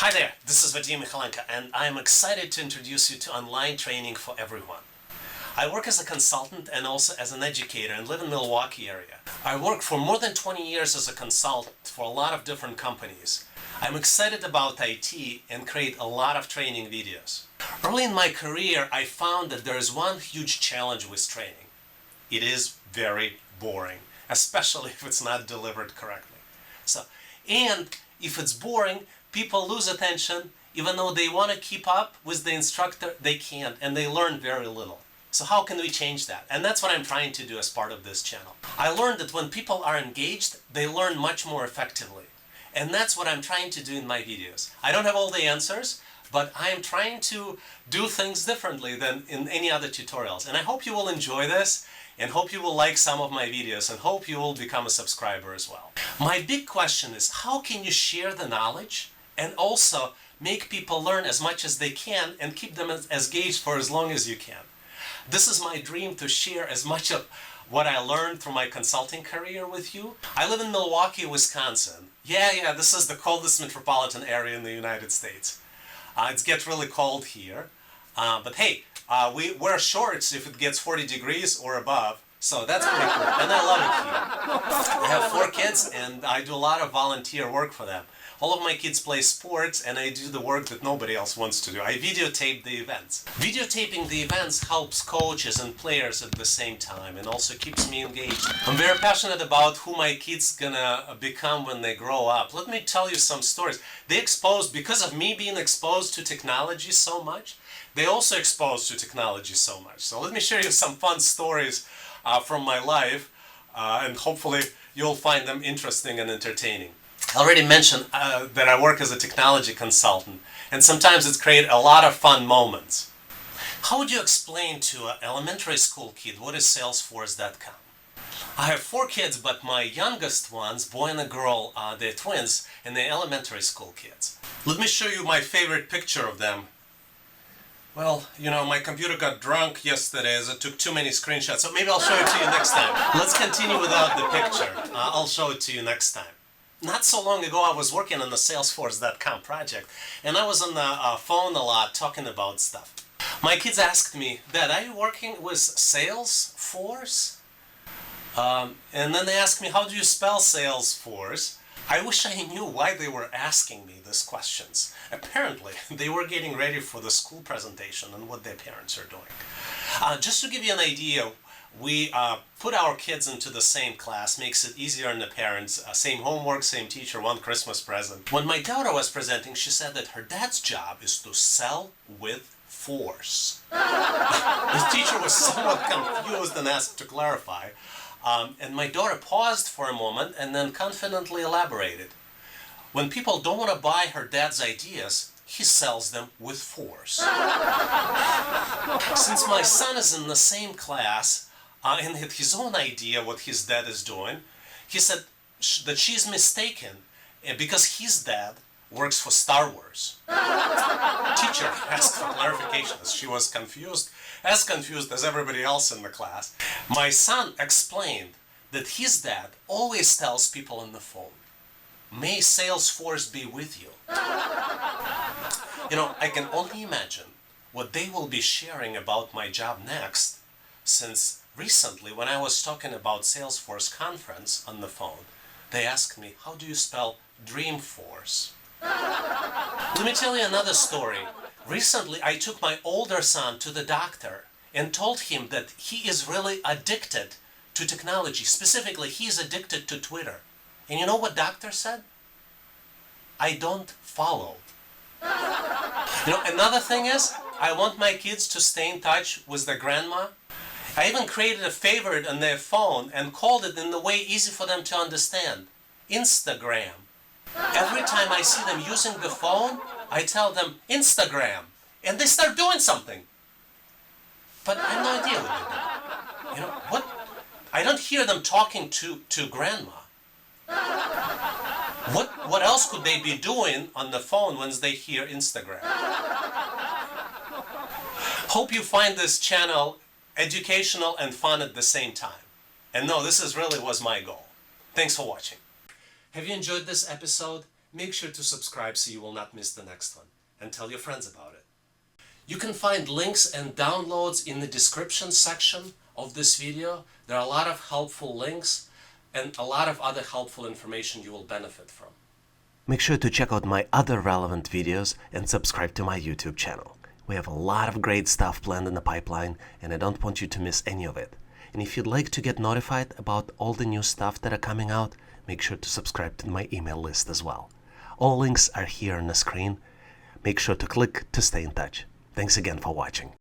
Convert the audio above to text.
Hi there, this is Vadim Mikhailenko, and I'm excited to introduce you to online training for everyone. I work as a consultant and also as an educator and live in the Milwaukee area. I worked for more than 20 years as a consultant for a lot of different companies. I'm excited about IT and create a lot of training videos. Early in my career, I found that there is one huge challenge with training. It is very boring, especially if it's not delivered correctly. And if it's boring, people lose attention. Even though they want to keep up with the instructor, they can't, and they learn very little. So how can we change that? And that's what I'm trying to do as part of this channel. I learned that when people are engaged, they learn much more effectively. And that's what I'm trying to do in my videos. I don't have all the answers, but I'm trying to do things differently than in any other tutorials. And I hope you will enjoy this, and hope you will like some of my videos, and hope you will become a subscriber as well. My big question is, how can you share the knowledge and also make people learn as much as they can and keep them as engaged for as long as you can? This is my dream, to share as much of what I learned through my consulting career with you. I live in Milwaukee, Wisconsin. Yeah, this is the coldest metropolitan area in the United States. It gets really cold here, but hey, we wear shorts if it gets 40 degrees or above, so that's pretty cool, and I love it here. I have 4 kids, and I do a lot of volunteer work for them. All of my kids play sports, and I do the work that nobody else wants to do. I videotape the events. Videotaping the events helps coaches and players at the same time, and also keeps me engaged. I'm very passionate about who my kids gonna become when they grow up. Let me tell you some stories. Because of me being exposed to technology so much, they also exposed to technology so much. So let me share you some fun stories from my life, and hopefully you'll find them interesting and entertaining. I already mentioned that I work as a technology consultant, and sometimes it's created a lot of fun moments. How would you explain to an elementary school kid what is Salesforce.com? I have 4 kids, but my youngest ones, boy and a girl, they're twins, and they're elementary school kids. Let me show you my favorite picture of them. Well, my computer got drunk yesterday as I took too many screenshots, so maybe I'll show it to you next time. Let's continue without the picture. I'll show it to you next time. Not so long ago, I was working on the Salesforce.com project, and I was on the phone a lot talking about stuff. My kids asked me, Dad, are you working with Salesforce? And then they asked me, how do you spell Salesforce? I wish I knew why they were asking me these questions. Apparently, they were getting ready for the school presentation and what their parents are doing. Just to give you an idea, we put our kids into the same class, makes it easier on the parents, same homework, same teacher, one Christmas present. When my daughter was presenting, she said that her dad's job is to sell with force. The teacher was somewhat confused and asked to clarify, and my daughter paused for a moment and then confidently elaborated. When people don't want to buy her dad's ideas, he sells them with force. Since my son is in the same class, and had his own idea what his dad is doing, he said that she's mistaken because his dad works for Star Wars. Teacher asked for clarification as she was confused as everybody else in the class. My son explained that his dad always tells people on the phone, "May Salesforce be with you." I can only imagine what they will be sharing about my job next, since recently, when I was talking about Salesforce conference on the phone, they asked me, how do you spell Dreamforce? Let me tell you another story. Recently, I took my older son to the doctor and told him that he is really addicted to technology. Specifically, he's addicted to Twitter. And you know what doctor said? I don't follow. Another thing is, I want my kids to stay in touch with their grandma. I even created a favorite on their phone and called it in the way easy for them to understand. Instagram. Every time I see them using the phone, I tell them Instagram, and they start doing something. But I have no idea what they're doing. What? I don't hear them talking to grandma. What else could they be doing on the phone once they hear Instagram? Hope you find this channel educational and fun at the same time. And no, this really was my goal. Thanks for watching. Have you enjoyed this episode? make sure to subscribe so you will not miss the next one, and tell your friends about it. You can find links and downloads in the description section of this video. There are a lot of helpful links and a lot of other helpful information you will benefit from. Make sure to check out my other relevant videos and subscribe to my YouTube channel. We have a lot of great stuff planned in the pipeline, and I don't want you to miss any of it. And if you'd like to get notified about all the new stuff that are coming out, make sure to subscribe to my email list as well. All links are here on the screen. Make sure to click to stay in touch. Thanks again for watching.